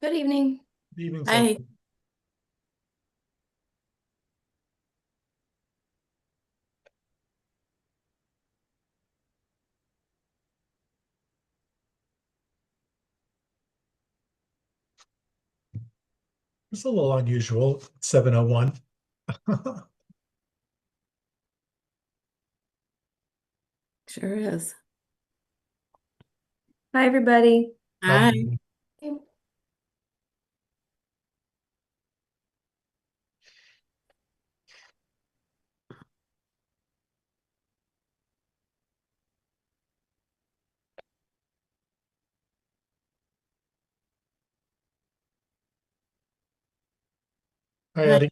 Good evening. Evening, Hi. Sophie. It's a little unusual, 7:01. Sure is. Hi, everybody. Hi. Hi, Hi. Eddie.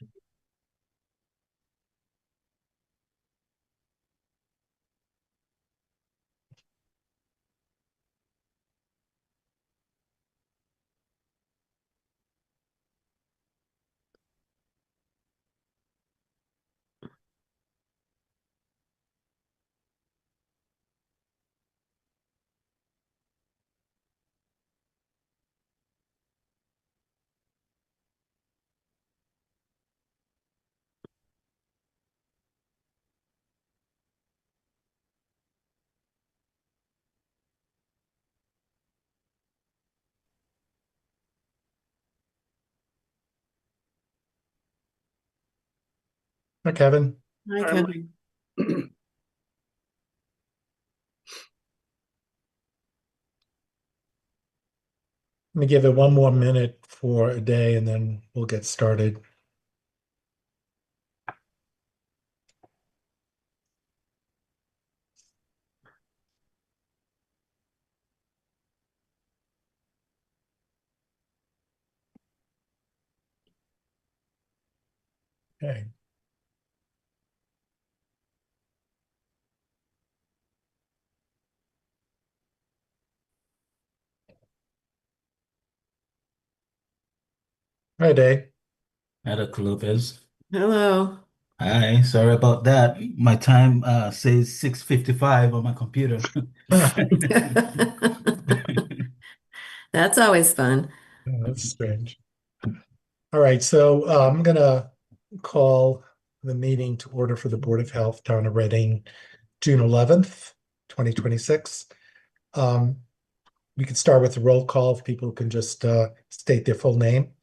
Hi, Kevin. Hi, Kevin. Let me give it one more minute for a day and then we'll get started. Okay. Hi, Dave. Hello, Lopez. Hello. Hi, sorry about that. My time says 6:55 on my computer. That's always fun. Oh, that's strange. All right, so I'm gonna call the meeting to order for the Board of Health, Town of Reading, June 11th, 2026. We can start with a roll call if people can just state their full name.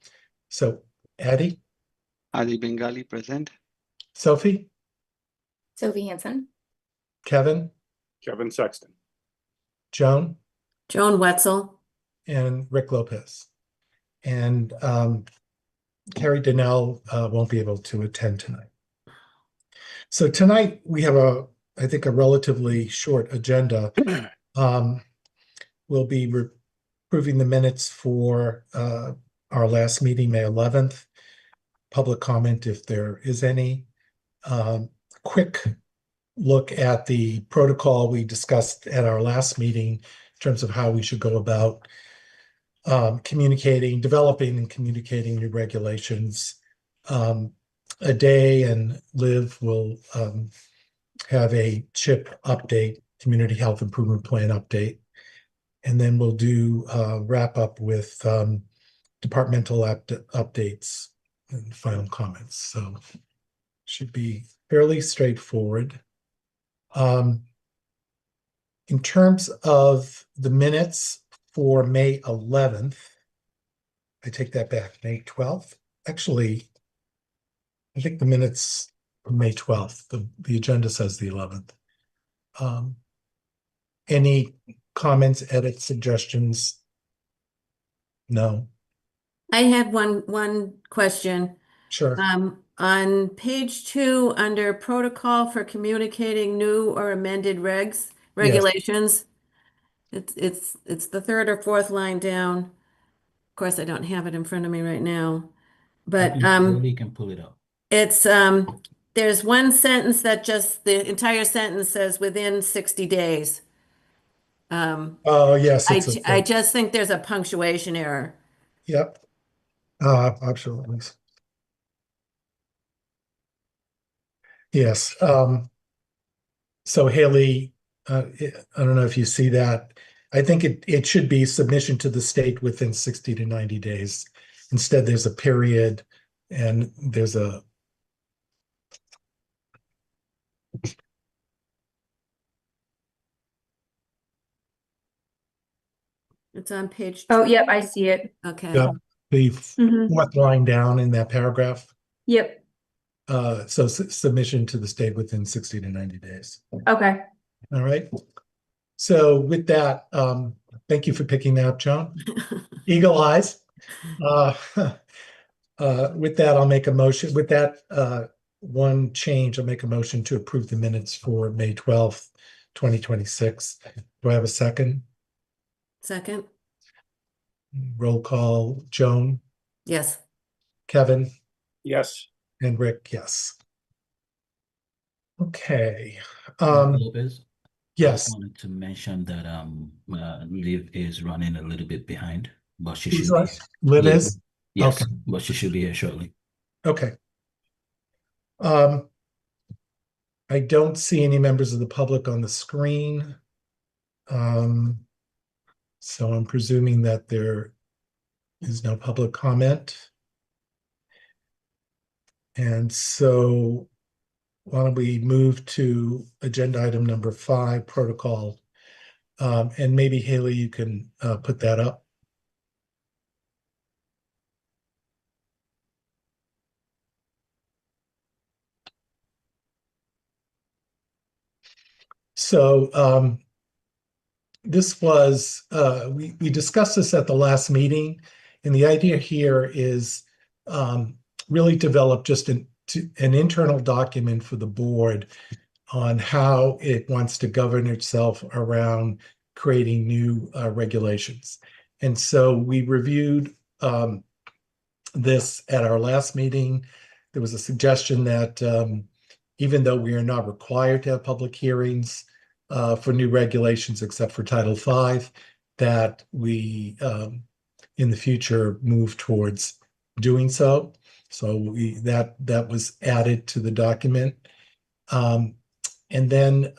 So, Addie, Ali Bengali present. Sophie, Sophie Hansen. Kevin, Kevin Sexton. Joan, Joan Wetzel. and Rick Lopez. And Carrie Donnell won't be able to attend tonight. So tonight we have I think, a relatively short agenda. We'll be approving the minutes for our last meeting, May 11th. Public comment if there is any. Quick look at the protocol we discussed at our last meeting in terms of how we should go about developing and communicating new regulations. Aday and Liv will have a CHIP update, Community Health Improvement Plan update. And then we'll do wrap up with departmental updates and final comments. So should be fairly straightforward. In terms of the minutes for May 11th, I take that back, May 12th. Actually, I think the minutes for May 12th, the agenda says the 11th. Any comments, edits, suggestions? No. I had one question. Sure. On page 2, under protocol for communicating new or amended regulations, it's the third or fourth line down. Of course, I don't have it in front of me right now, but You can pull it up. it's there's one sentence that just the entire sentence says within 60 days. Oh, yes, it's I just think there's a punctuation error. yep. Absolutely. Yes. So Haley, I don't know if you see that. I think it should be submission to the state within 60 to 90 days. Instead, there's a period and there's a, It's on page Oh, two. yep, I see it. Okay. the Mhm. fourth line down in that paragraph. Yep. So submission to the state within 60 to 90 days. Okay. All right. So with that, thank you for picking that up, John. Eagle eyes. Uh, with that, I'll make a motion. With that one change, I'll make a motion to approve the minutes for May 12th, 2026. Do I have a second? Second? Roll call, Joan, Yes. Kevin, Yes. and Rick, yes. Okay. Lopez, I Yes. just wanted to mention that Liv is running a little bit behind, but she Who's should be. that? Liv is? Yes, Okay. but she should be here shortly. Okay. I don't see any members of the public on the screen. So I'm presuming that there is no public comment. And so why don't we move to agenda item number 5, protocol. And maybe Haley, you can put that up. So this was, we discussed this at the last meeting, and the idea here is really develop just an internal document for the board on how it wants to govern itself around creating new regulations. And so we reviewed this at our last meeting. There was a suggestion that even though we are not required to have public hearings for new regulations except for Title V, that we in the future move towards doing so. So that was added to the document. And then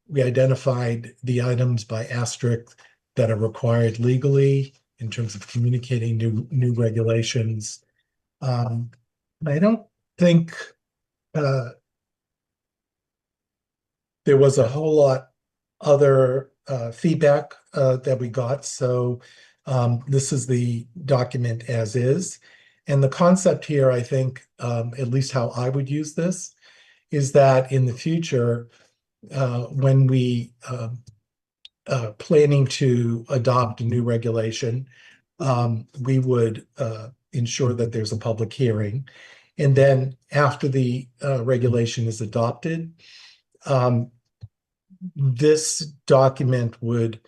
we identified the items by asterisk that are required legally in terms of communicating new regulations. I don't think there was a whole lot other feedback that we got. So this is the document as is. And the concept here, I think, at least how I would use this, is that in the future, when we planning to adopt a new regulation, we would ensure that there's a public hearing. And then after the regulation is adopted, this document would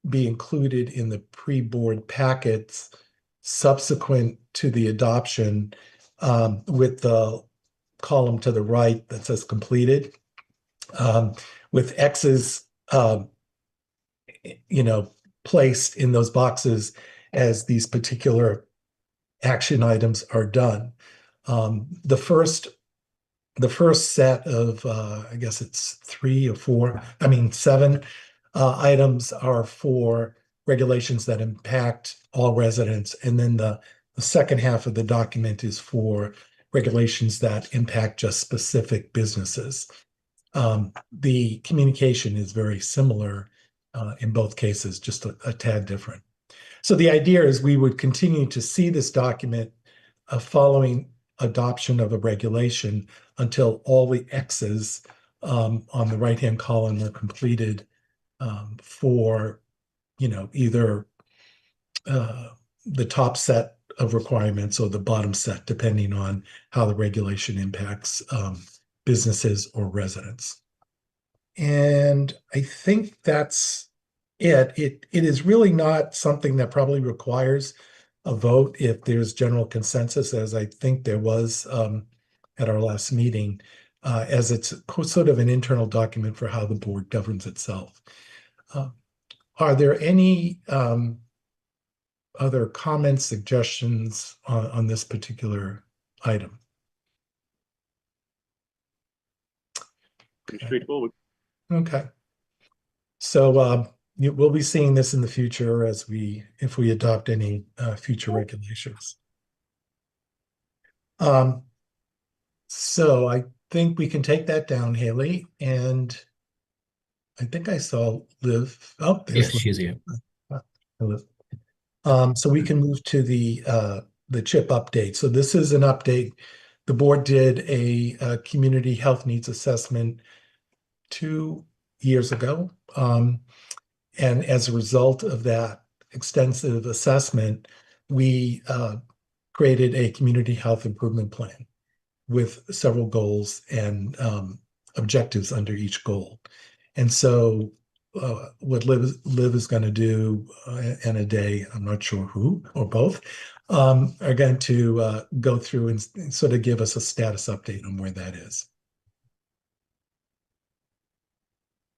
be included in the pre-board packets subsequent to the adoption with the column to the right that says completed, with X's, placed in those boxes as these particular action items are done. The first set of, I guess it's 7 items are for regulations that impact all residents. And then the second half of the document is for regulations that impact just specific businesses. The communication is very similar in both cases, just a tad different. So the idea is we would continue to see this document following adoption of a regulation until all the X's on the right-hand column are completed for, either the top set of requirements or the bottom set, depending on how the regulation impacts businesses or residents. And I think that's it. It is really not something that probably requires a vote if there's general consensus, as I think there was at our last meeting, as it's sort of an internal document for how the board governs itself. Are there any other comments, suggestions on this particular item? Pretty straightforward. Okay. So we'll be seeing this in the future if we adopt any future regulations. So I think we can take that down, Haley, and I think I saw Liv. Oh, Yes, there's Liv. she's here. Liv. So we can move to the CHIP update. So this is an update. The board did a community health needs assessment 2 years ago. And as a result of that extensive assessment, we created a community health improvement plan with several goals and objectives under each goal. And so what Liv is going to do in a day, I'm not sure who or both, are going to go through and sort of give us a status update on where that is.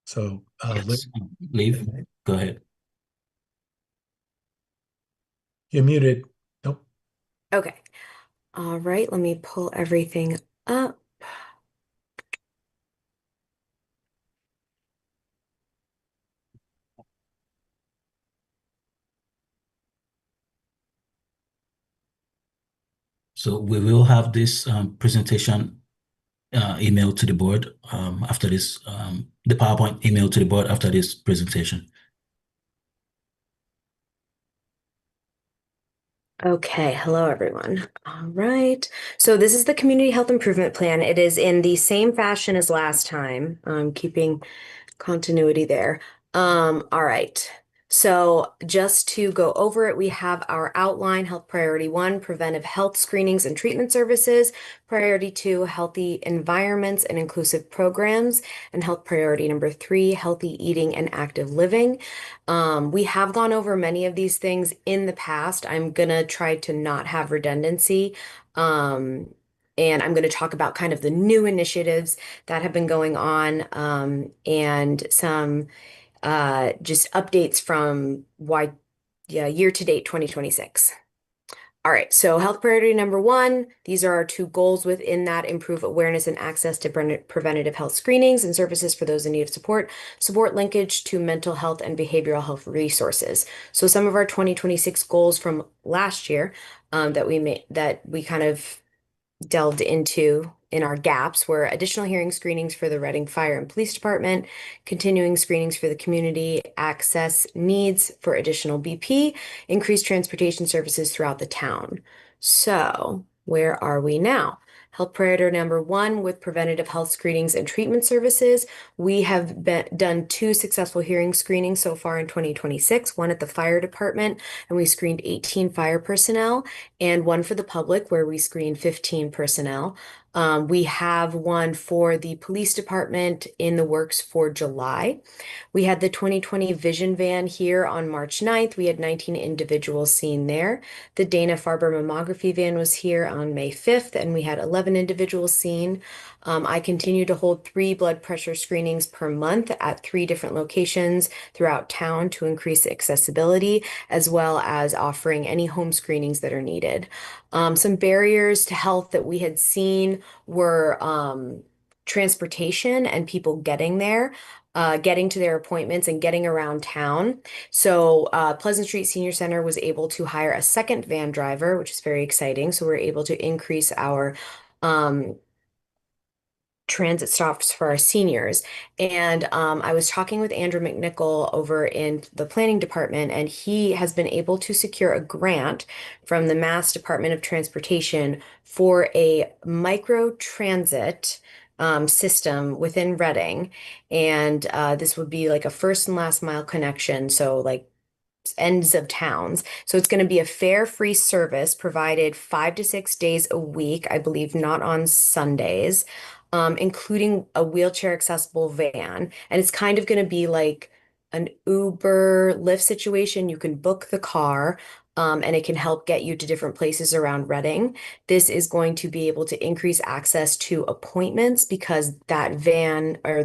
So Liv, Yes. Leave. Go ahead. you're muted. Nope. Okay. All right, let me pull everything up. So we will have this presentation email to the board after this, the PowerPoint email to the board after this presentation. Okay, hello everyone. All right. So this is the Community Health Improvement Plan. It is in the same fashion as last time. I'm keeping continuity there. All right. So just to go over it, we have our outline: health priority 1, preventive health screenings and treatment services; priority 2, healthy environments and inclusive programs; and health priority number 3, healthy eating and active living. We have gone over many of these things in the past. I'm gonna try to not have redundancy. And I'm going to talk about kind of the new initiatives that have been going on, and some just updates from year to date 2026. All right, so health priority number 1, these are our 2 goals within that: improve awareness and access to preventative health screenings and services for those in need of support linkage to mental health and behavioral health resources. So some of our 2026 goals from last year that we kind of delved into in our gaps were additional hearing screenings for the Reading Fire and Police Department, continuing screenings for the community, access needs for additional BP, increased transportation services throughout the town. So where are we now? Health priority number 1 with preventative health screenings and treatment services. We have done 2 successful hearing screenings so far in 2026, one at the fire department, and we screened 18 fire personnel, and one for the public where we screened 15 personnel. We have one for the police department in the works for July. We had the 2020 Vision Van here on March 9th. We had 19 individuals seen there. The Dana-Farber mammography van was here on May 5th, and we had 11 individuals seen. I continue to hold 3 blood pressure screenings per month at 3 different locations throughout town to increase accessibility, as well as offering any home screenings that are needed. Some barriers to health that we had seen were transportation and people getting there. Getting to their appointments and getting around town. So Pleasant Street Senior Center was able to hire a second van driver, which is very exciting. So we're able to increase our transit stops for our seniors. And I was talking with Andrew McNichol over in the planning department, and he has been able to secure a grant from the Mass Department of Transportation for a micro transit system within Reading. And this would be like a first and last mile connection. So like ends of towns. So it's going to be a fare-free service provided 5 to 6 days a week, I believe, not on Sundays, including a wheelchair accessible van. And it's kind of going to be like an Uber Lyft situation. You can book the car, and it can help get you to different places around Reading. This is going to be able to increase access to appointments because that van or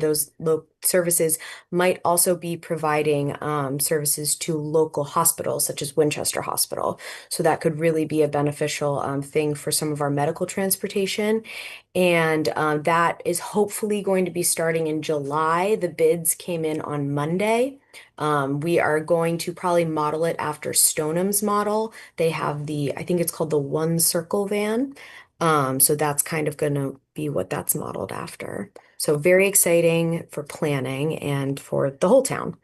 services might also be providing services to local hospitals, such as Winchester Hospital. So that could really be a beneficial thing for some of our medical transportation. And that is hopefully going to be starting in July. The bids came in on Monday. We are going to probably model it after Stoneham's model. They have I think it's called the One Circle van. So that's kind of going to be what that's modeled after. So very exciting for planning and for the whole town.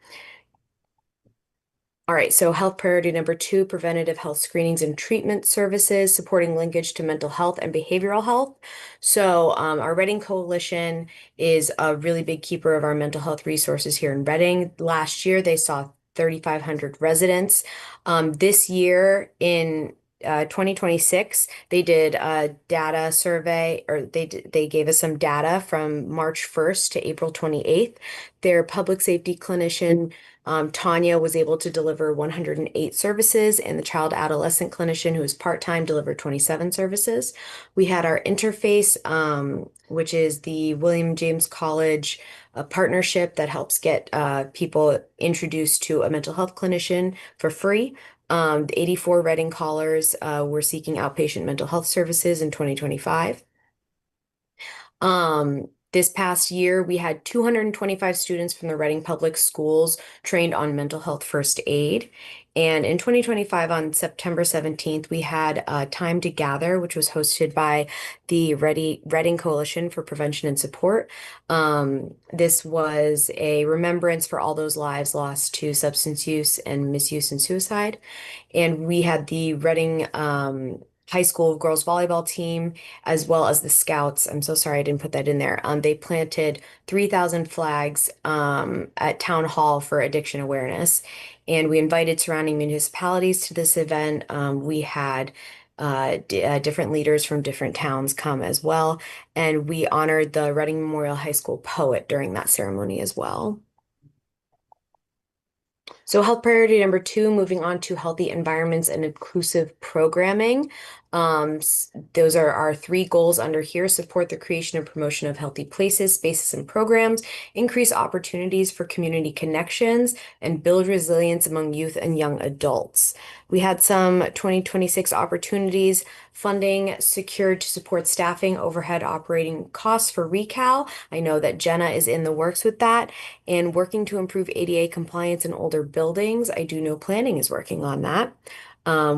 All right, so health priority number 2, preventative health screenings and treatment services, supporting linkage to mental health and behavioral health. So our Reading Coalition is a really big keeper of our mental health resources here in Reading. Last year, they saw 3,500 residents. This year in 2026, they did a data survey, or they gave us some data from March 1st to April 28th. Their public safety clinician Tanya was able to deliver 108 services, and the child adolescent clinician, who is part-time, delivered 27 services. We had our interface, which is the William James College partnership that helps get people introduced to a mental health clinician for free. The 84 Reading callers were seeking outpatient mental health services in 2025. This past year, we had 225 students from the Reading Public Schools trained on mental health first aid. And in 2025, on September 17th, we had Time to Gather, which was hosted by the Reading Coalition for Prevention and Support. This was a remembrance for all those lives lost to substance use and misuse and suicide. And we had the Reading High School girls volleyball team, as well as the Scouts. I'm so sorry I didn't put that in there. They planted 3,000 flags at Town Hall for addiction awareness, and we invited surrounding municipalities to this event. We had different leaders from different towns come as well, and we honored the Reading Memorial High School poet during that ceremony as well. So health priority number 2, moving on to healthy environments and inclusive programming. Those are our 3 goals under here: support the creation and promotion of healthy places, spaces, and programs, increase opportunities for community connections, and build resilience among youth and young adults. We had some 2026 opportunities, funding secured to support staffing, overhead operating costs for ReCal. I know that Jenna is in the works with that, and working to improve ADA compliance in older buildings. I do know planning is working on that.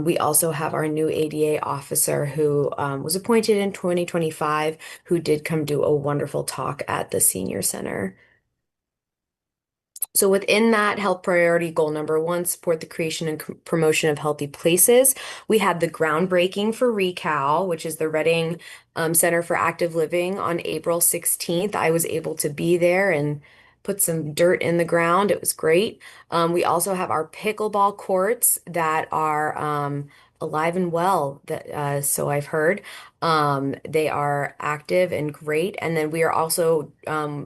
We also have our new ADA officer who was appointed in 2025, who did come do a wonderful talk at the senior center. So within that health priority goal number 1, support the creation and promotion of healthy places, we had the groundbreaking for ReCal, which is the Reading Center for Active Living, on April 16th. I was able to be there and put some dirt in the ground. It was great. We also have our pickleball courts that are alive and well, so I've heard. They are active and great. And then we are also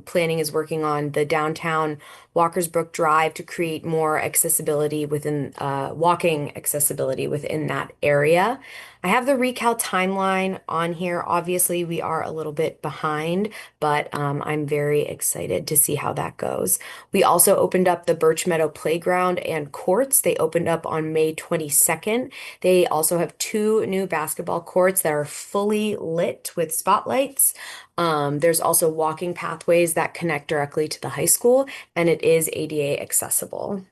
planning is working on the downtown Walkersbrook Drive to create more accessibility within walking accessibility within that area. I have the ReCal timeline on here. Obviously, we are a little bit behind, but I'm very excited to see how that goes. We also opened up the Birch Meadow Playground and courts. They opened up on May 22nd. They also have 2 new basketball courts that are fully lit with spotlights. There's also walking pathways that connect directly to the high school, and it is ADA accessible.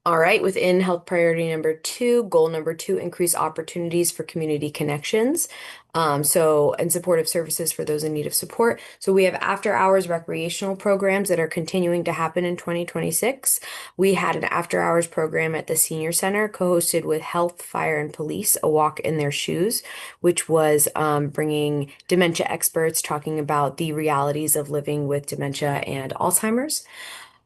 All right, within health priority number 2, goal number 2, increase opportunities for community connections. And supportive services for those in need of support. So we have after-hours recreational programs that are continuing to happen in 2026. We had an after-hours program at the senior center, co-hosted with Health, Fire, and Police, A Walk in Their Shoes, which was bringing dementia experts talking about the realities of living with dementia and Alzheimer's.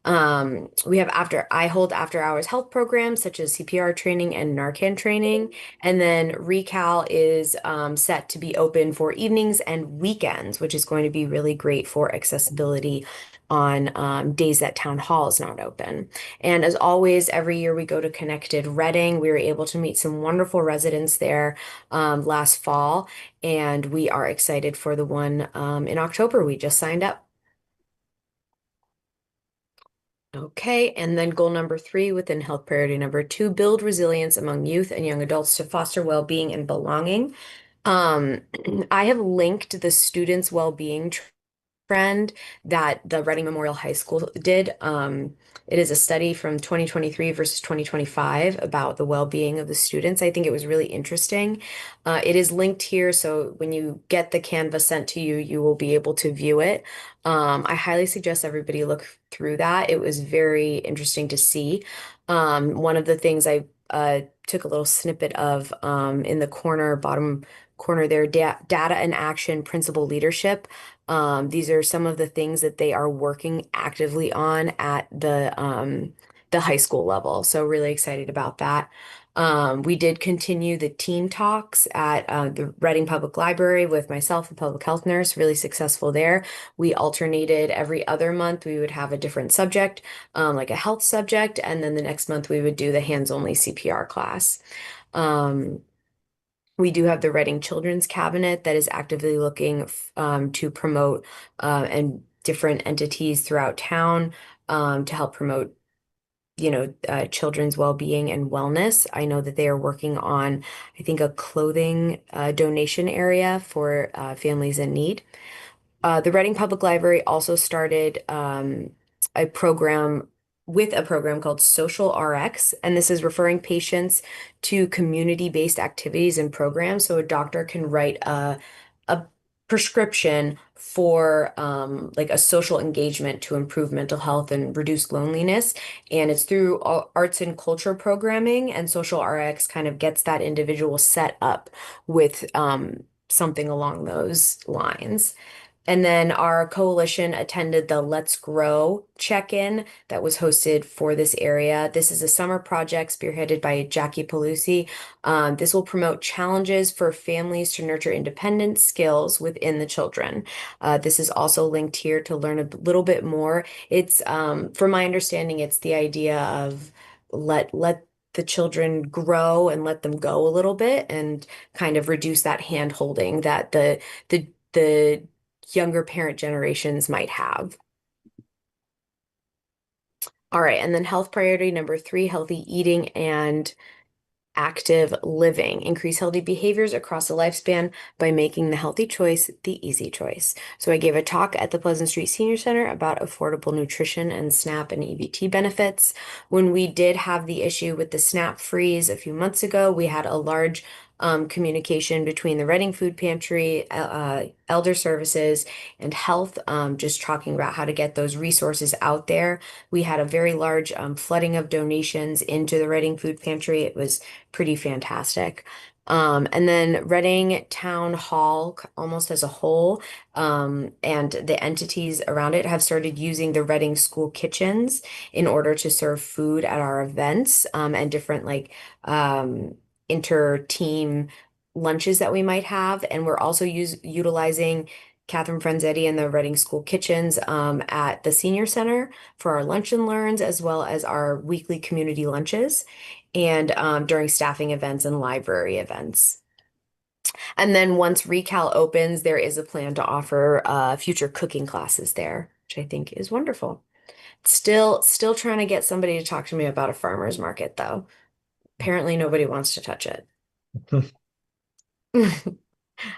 I hold after hours health programs such as CPR training and Narcan training. And then ReCal is set to be open for evenings and weekends, which is going to be really great for accessibility on days that Town Hall is not open. And as always, every year we go to Connected Reading. We were able to meet some wonderful residents there last fall, and we are excited for the one in October. We just signed up. Okay, and then goal number 3 within health priority number 2, build resilience among youth and young adults to foster well-being and belonging. I have linked the students' well-being trend that the Reading Memorial High School did. It is a study from 2023 versus 2025 about the well-being of the students. I think it was really interesting. It is linked here, so when you get the Canvas sent to you, you will be able to view it. I highly suggest everybody look through that. It was very interesting to see. One of the things I took a little snippet of in the bottom corner there, data and action, principal leadership. These are some of the things that they are working actively on at the high school level. So really excited about that. We did continue the team talks at the Reading Public Library with myself, the public health nurse, really successful there. We alternated every other month. We would have a different subject, like a health subject, and then the next month we would do the hands-only CPR class. We do have the Reading Children's Cabinet that is actively looking to promote and different entities throughout town to help promote, children's well-being and wellness. I know that they are working on, I think, a clothing donation area for families in need. The Reading Public Library also started a program a program called Social RX, and this is referring patients to community-based activities and programs. So a doctor can write a prescription for like a social engagement to improve mental health and reduce loneliness. And it's through arts and culture programming, and Social RX kind of gets that individual set up with something along those lines. And then our coalition attended the Let's Grow check-in that was hosted for this area. This is a summer project spearheaded by Jackie Pelusi. This will promote challenges for families to nurture independent skills within the children. This is also linked here to learn a little bit more. It's, from my understanding, it's the idea of let the children grow and let them go a little bit and kind of reduce that hand holding that the younger parent generations might have. All right, and then health priority number 3, healthy eating and active living. Increase healthy behaviors across the lifespan by making the healthy choice the easy choice. So I gave a talk at the Pleasant Street Senior Center about affordable nutrition and SNAP and EBT benefits. When we did have the issue with the SNAP freeze a few months ago, we had a large communication between the Reading Food Pantry, Elder Services, and Health, just talking about how to get those resources out there. We had a very large flooding of donations into the Reading Food Pantry. It was pretty fantastic. And then Reading Town Hall, almost as a whole, and the entities around it have started using the Reading school kitchens in order to serve food at our events, and different like inter-team lunches that we might have. And we're also utilizing Catherine Franzetti and the Reading School Kitchens at the Senior Center for our lunch and learns, as well as our weekly community lunches and during staffing events and library events. And then once Recal opens, there is a plan to offer future cooking classes there, which I think is wonderful. Still trying to get somebody to talk to me about a farmer's market, though. Apparently nobody wants to touch it.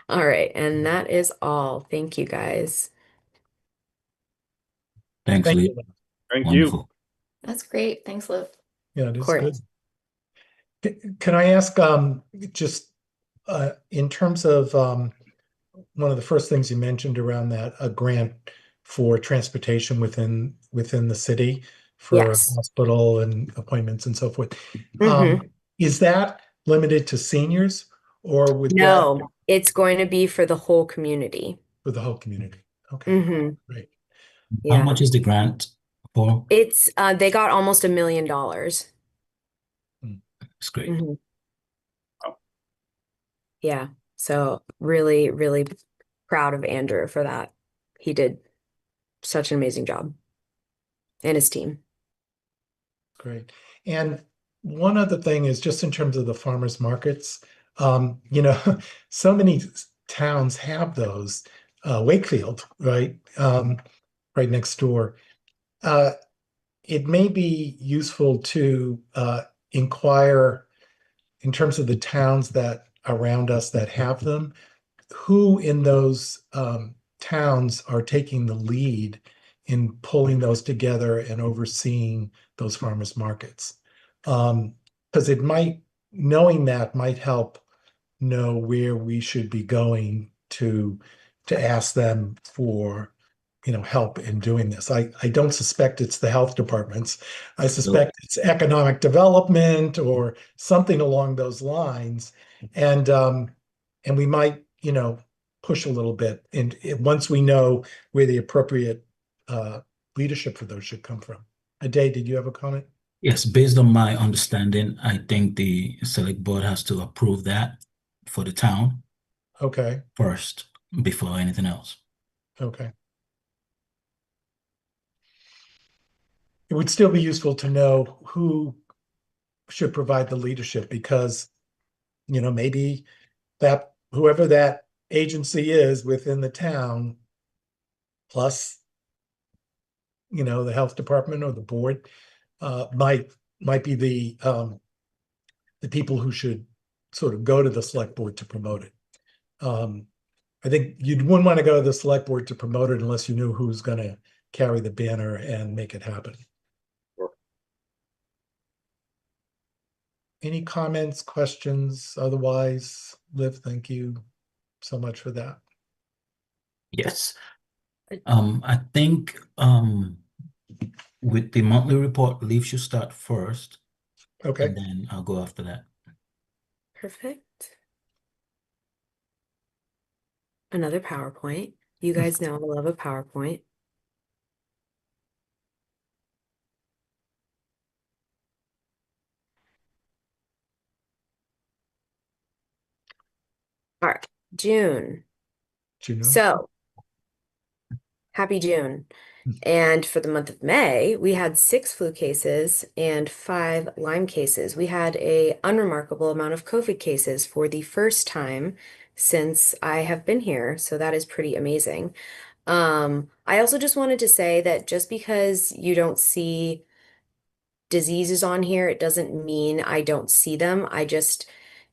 All right, and that is all. Thank you, guys. Thanks, Thank Lee. you. Thank you. Wonderful. That's great. Thanks, Liv. Yeah, it is Court. good. Can I ask, just in terms of one of the first things you mentioned around that, a grant for transportation within the city for Yes. hospital and appointments and so forth. Mhm. Is that limited to seniors or would that No, it's going to be for the whole community. for the whole community? Okay, Mm-hmm. great. How Yeah. much is the grant for? It's they got almost $1 million. It's great. Mhm. Wow. Yeah. So really, really proud of Andrew for that. He did such an amazing job. And his team. Great. And one other thing is just in terms of the farmers markets, so many towns have those. Wakefield, right? Right next door. it may be useful to inquire in terms of the towns that around us that have them, who in those towns are taking the lead in pulling those together and overseeing those farmers markets. Because knowing that might help know where we should be going to ask them for help in doing this. I don't suspect it's the health departments. I suspect it's economic development or something along those lines. And we might, push a little bit. And once we know where the appropriate leadership for those should come from. Aday, did you have a comment? Yes, based on my understanding, I think the select board has to approve that for the town Okay, first before anything else. okay. It would still be useful to know who should provide the leadership because, maybe that whoever that agency is within the town, plus, the health department or the board, might be the people who should sort of go to the select board to promote it. I think you wouldn't want to go to the select board to promote it unless you knew who's going to carry the banner and make it happen. Sure. Any comments, questions? Otherwise, Liv, thank you so much for that. Yes. I think with the monthly report, Leaf should start first, Okay. and then I'll go after that. Perfect. Another PowerPoint. You guys know I love a PowerPoint. All right, June. Juno? So, happy June. And for the month of May, we had 6 flu cases and 5 Lyme cases. We had a unremarkable amount of COVID cases for the first time since I have been here. So that is pretty amazing. I also just wanted to say that just because you don't see diseases on here, it doesn't mean I don't see them.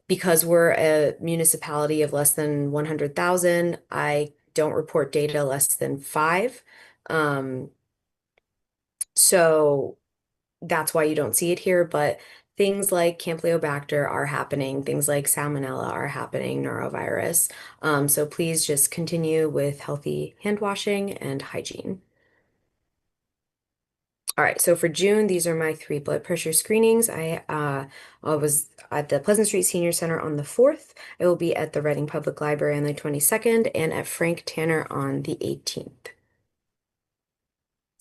Because we're a municipality of less than 100,000, I don't report data less than 5. So that's why you don't see it here, but things like Campylobacter are happening, things like Salmonella are happening, norovirus. So please just continue with healthy hand washing and hygiene. All right, so for June, these are my 3 blood pressure screenings. I was at the Pleasant Street Senior Center on the 4th. I will be at the Reading Public Library on the 22nd and at Frank Tanner on the 18th.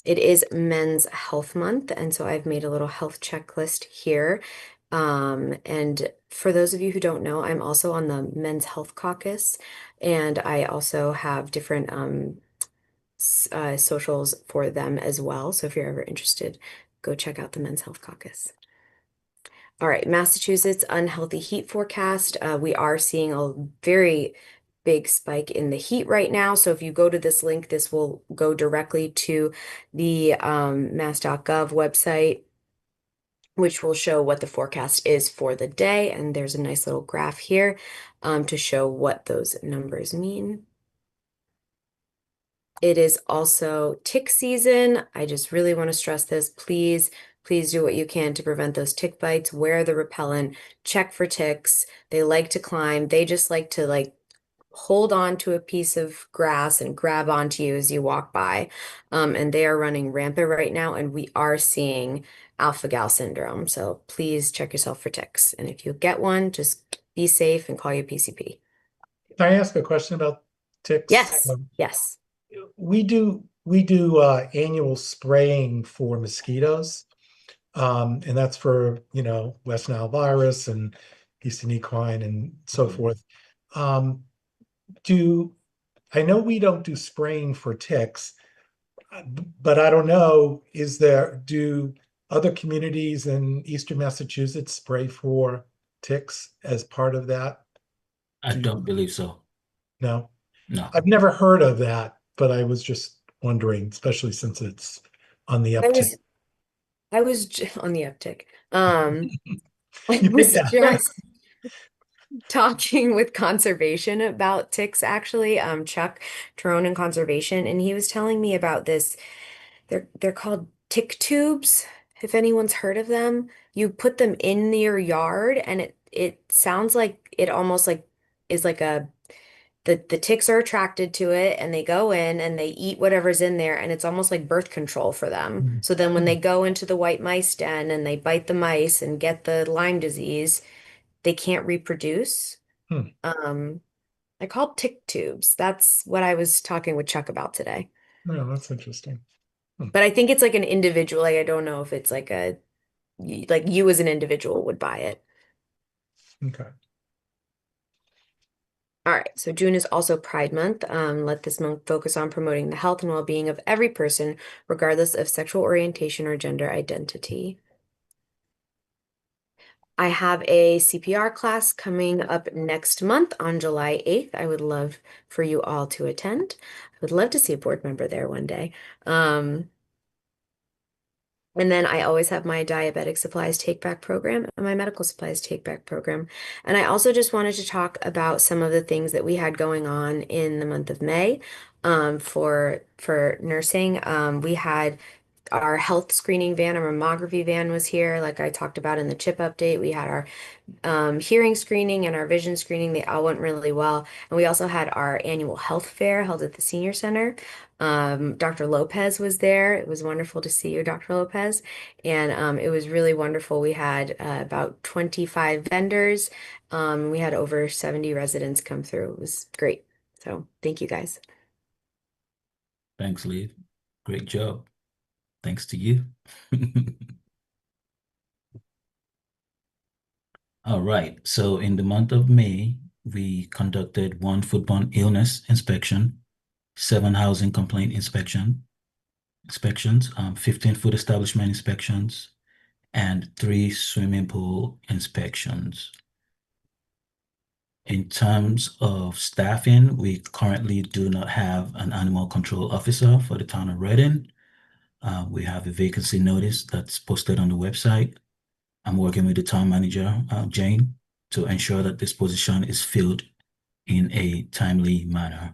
It is Men's Health Month, and so I've made a little health checklist here. And for those of you who don't know, I'm also on the Men's Health Caucus, and I also have different socials for them as well. So if you're ever interested, go check out the Men's Health Caucus. All right, Massachusetts unhealthy heat forecast. We are seeing a very big spike in the heat right now. So if you go to this link, this will go directly to the mass.gov website, which will show what the forecast is for the day. And there's a nice little graph here to show what those numbers mean. It is also tick season. I just really want to stress this. Please do what you can to prevent those tick bites. Wear the repellent, check for ticks. They like to climb. They just like to hold on to a piece of grass and grab onto you as you walk by. And they are running rampant right now, and we are seeing alpha-gal syndrome. So please check yourself for ticks. And if you get one, just be safe and call your PCP. Can I ask a question about ticks? Yes, yes. We do annual spraying for mosquitoes. And that's for, West Nile virus and Eastern equine and so forth. I know we don't do spraying for ticks, but I don't know, do other communities in Eastern Massachusetts spray for ticks as part of that? I don't believe so. No, No. I've never heard of that, but I was just wondering, especially since it's on the I uptick. was I was on the uptick. I You was picked that. just talking with conservation about ticks, actually. Chuck Trone in conservation, and he was telling me about this. They're called tick tubes. If anyone's heard of them, you put them in your yard, and it sounds like it almost like is like a the ticks are attracted to it and they go in and they eat whatever's in there, and it's almost like birth control for them. Mm. So then when they go into the white mice den and they bite the mice and get the Lyme disease, they can't reproduce. Hmm. They're called tick tubes. That's what I was talking with Chuck about today. Oh, that's interesting. But I think it's like an individual. Like I don't know if it's like like you as an individual would buy it. Okay. All right, so June is also Pride Month. Let this month focus on promoting the health and well-being of every person, regardless of sexual orientation or gender identity. I have a CPR class coming up next month on July 8th. I would love for you all to attend. I would love to see a board member there one day. And then I always have my diabetic supplies take back program and my medical supplies take back program. And I also just wanted to talk about some of the things that we had going on in the month of May for nursing. We had our health screening van, our mammography van was here, like I talked about in the CHIP update. We had our hearing screening and our vision screening. They all went really well. And we also had our annual health fair held at the senior center. Dr. Lopez was there. It was wonderful to see you, Dr. Lopez. And it was really wonderful. We had about 25 vendors. We had over 70 residents come through. It was great. So thank you guys. Thanks, Liv. Great job. Thanks to you. All right. So in the month of May, we conducted 1 foodborne illness inspection, 7 housing complaint inspections, 15 food establishment inspections, and 3 swimming pool inspections. In terms of staffing, we currently do not have an animal control officer for the town of Reading. We have a vacancy notice that's posted on the website. I'm working with the town manager, Jane, to ensure that this position is filled in a timely manner.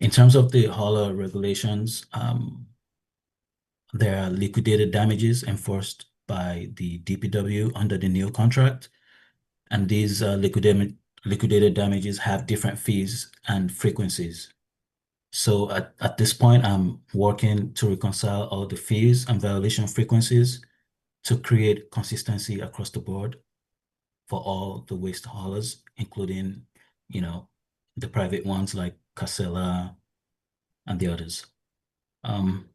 In terms of the hauler regulations, there are liquidated damages enforced by the DPW under the new contract, and these liquidated damages have different fees and frequencies. So at this point, I'm working to reconcile all the fees and violation frequencies to create consistency across the board for all the waste haulers, including, the private ones like Casella and the others.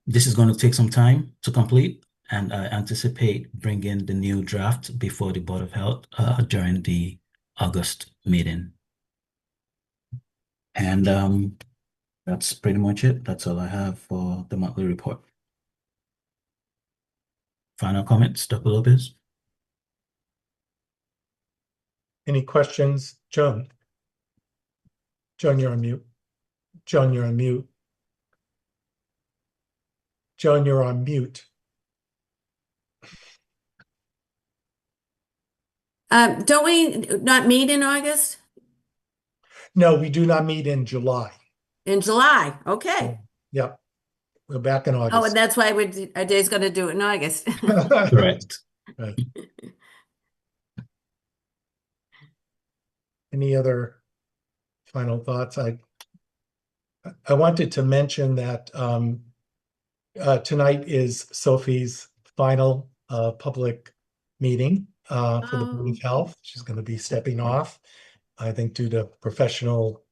This is going to take some time to complete, and I anticipate bringing the new draft before the Board of Health during the August meeting. And that's pretty much it. That's all I have for the monthly report. Final comments, Dr. Lopez? Any questions? Joan? Joan, you're on mute. Joan, you're on mute. Joan, you're on mute. Don't we not meet in August? No, we do not meet in July. In July, okay. Yep. We're back in Oh, and August. that's why our day's gonna do it in August. Correct. Right. Any other final thoughts? I wanted to mention that tonight is Sophie's final public meeting for the Board of Health. She's going to be stepping off, I think, due to professional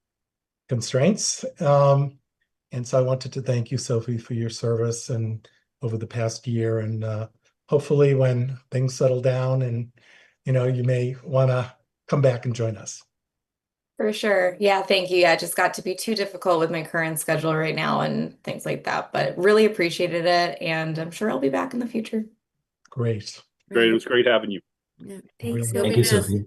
constraints. And so I wanted to thank you, Sophie, for your service and over the past year. And hopefully when things settle down and, you may want to come back and join us. For sure. Yeah, thank you. Yeah, it just got to be too difficult with my current schedule right now and things like that, but really appreciated it. And I'm sure I'll be back in the future. Great. Great. It was great having you. Yeah. Thanks, Really Thank you, Sophie. Sophie.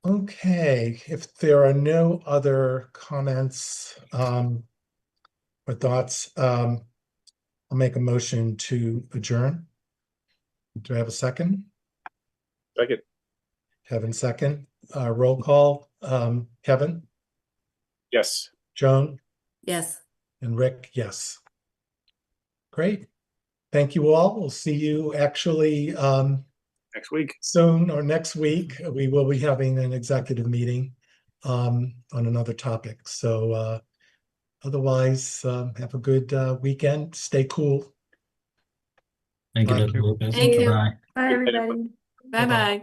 Okay, if there are no other comments, or thoughts, I'll make a motion to adjourn. Do I have a second? Second. Kevin, second. Roll call. Kevin, Yes. Joan, Yes. and Rick, yes. Great. Thank you all. We'll see you actually Next week. soon or next week. We will be having an executive meeting on another topic. So otherwise, have a good weekend. Stay cool. Thank you, Bye. Dr. Lopez. Thank you. Bye. Bye, everybody. Bye-bye.